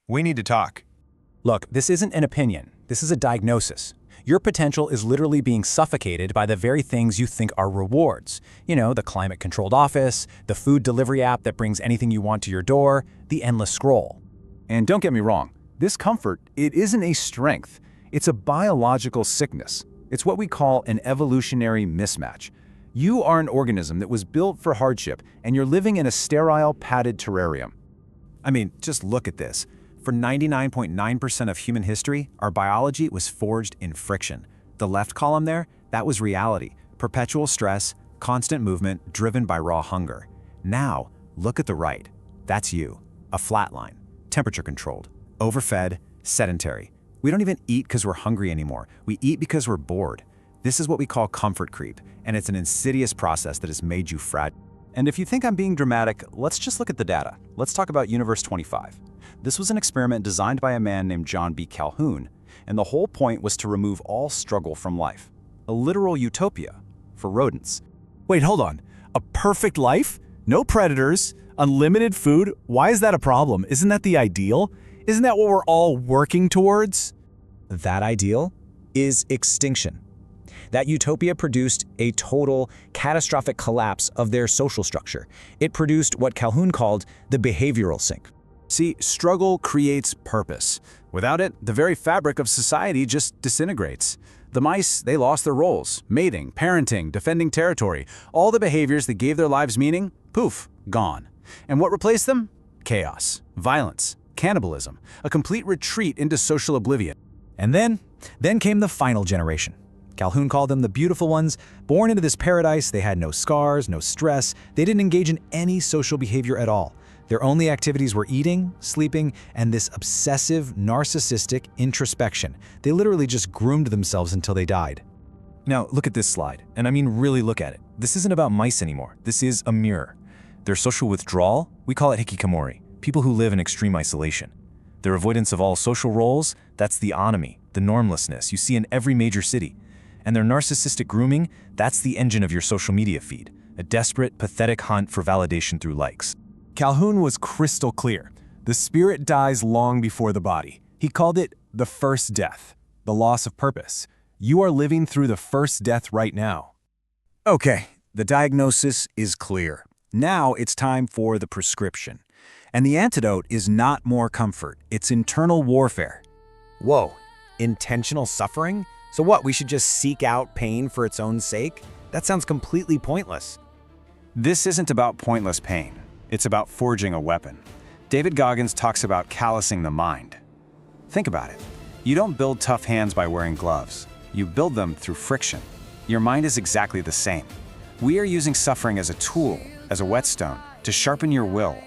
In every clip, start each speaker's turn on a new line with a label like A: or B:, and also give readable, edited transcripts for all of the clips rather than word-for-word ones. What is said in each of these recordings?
A: We need to talk.
B: Look, this isn't an opinion. This is a diagnosis. Your potential is literally being suffocated by the very things you think are rewards. You know, the climate-controlled office, the food delivery app that brings anything you want to your door, the endless scroll.
C: And don't get me wrong, this comfort, it isn't a strength. It's a biological sickness. It's what we call an evolutionary mismatch. You are an organism that was built for hardship, and you're living in a sterile, padded terrarium.
D: I mean, just look at this. For 99.9% of human history, our biology was forged in friction. The left column there, that was reality. Perpetual stress, constant movement, driven by raw hunger. Now, look at the right. That's you. A flat line. Temperature-controlled. Overfed. Sedentary. We don't even eat because we're hungry anymore. We eat because we're bored. This is what we call comfort creep, and it's an insidious process that has made you fragile.
B: And if you think I'm being dramatic, let's just look at the data. Let's talk about Universe 25. This was an experiment designed by a man named John B. Calhoun, and the whole point was to remove all struggle from life. A literal utopia for rodents.
E: Wait, hold on. A perfect life? No predators? Unlimited food? Why is that a problem? Isn't that the ideal? Isn't that what we're all working towards?
B: That ideal is extinction. That utopia produced a total, catastrophic collapse of their social structure. It produced what Calhoun called the behavioral sink.
D: See, struggle creates purpose. Without it, the very fabric of society just disintegrates. The mice, they lost their roles. Mating, parenting, defending territory. All the behaviors that gave their lives meaning, poof, gone. And what replaced them? Chaos, violence, cannibalism, a complete retreat into social oblivion.
B: And then came the final generation. Calhoun called them the beautiful ones. Born into this paradise, they had no scars, no stress. They didn't engage in any social behavior at all. Their only activities were eating, sleeping, and this obsessive, narcissistic introspection. They literally just groomed themselves until they died.
A: Now, look at this slide, and I mean really look at it. This isn't about mice anymore. This is a mirror. Their social withdrawal, we call it hikikomori, people who live in extreme isolation. Their avoidance of all social roles, that's the anomie, the normlessness you see in every major city. And their narcissistic grooming, that's the engine of your social media feed, a desperate, pathetic hunt for validation through likes.
E: Calhoun was crystal clear. The spirit dies long before the body. He called it the first death, the loss of purpose. You are living through the first death right now.
C: Okay, the diagnosis is clear. Now it's time for the prescription. And the antidote is not more comfort, it's internal warfare.
F: Whoa, intentional suffering? So what, we should just seek out pain for its own sake? That sounds completely pointless.
D: This isn't about pointless pain. It's about forging a weapon. David Goggins talks about callousing the mind. Think about it. You don't build tough hands by wearing gloves. You build them through friction. Your mind is exactly the same. We are using suffering as a tool, as a whetstone, to sharpen your will.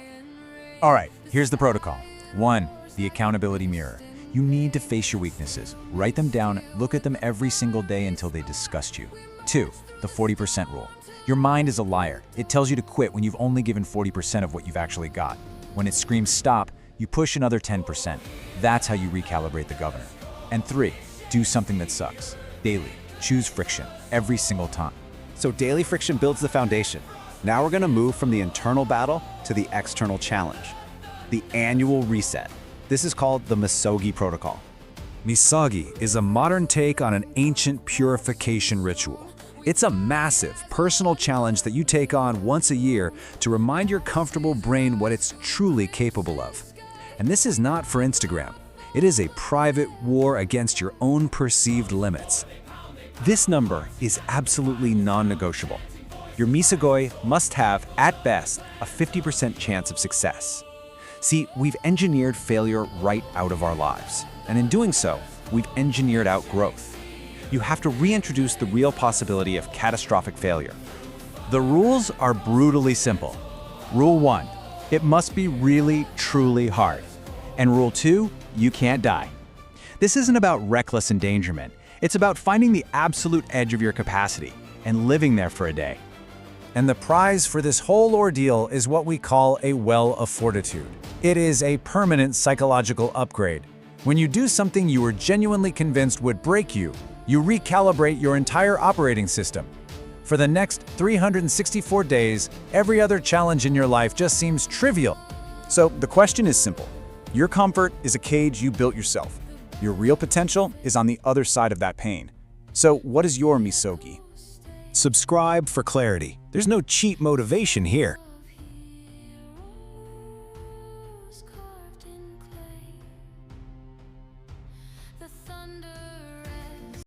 B: All right, here's the protocol. 1, the accountability mirror. You need to face your weaknesses. Write them down, look at them every single day until they disgust you. 2, the 40% rule. Your mind is a liar. It tells you to quit when you've only given 40% of what you've actually got. When it screams stop, you push another 10%. That's how you recalibrate the governor. And 3, do something that sucks. Daily. Choose friction every single time.
F: So daily friction builds the foundation. Now we're gonna move from the internal battle to the external challenge. The annual reset. This is called the Misogi Protocol.
C: Misogi is a modern take on an ancient purification ritual. It's a massive, personal challenge that you take on once a year to remind your comfortable brain what it's truly capable of. And this is not for Instagram. It is a private war against your own perceived limits. This number is absolutely non-negotiable. Your Misogi must have, at best, a 50% chance of success. See, we've engineered failure right out of our lives. And in doing so, we've engineered out growth. You have to reintroduce the real possibility of catastrophic failure.
E: The rules are brutally simple. Rule 1, it must be really, truly hard. And Rule 2, you can't die. This isn't about reckless endangerment. It's about finding the absolute edge of your capacity and living there for a day.
C: And the prize for this whole ordeal is what we call a well of fortitude. It is a permanent psychological upgrade. When you do something you were genuinely convinced would break you, you recalibrate your entire operating system. For the next 364 days, every other challenge in your life just seems trivial. So the question is simple.
G: Your comfort is a cage you built yourself. Your real potential is on the other side of that pain. So what is your Misogi?
D: Subscribe for clarity. There's no cheap motivation here.
H: The thunder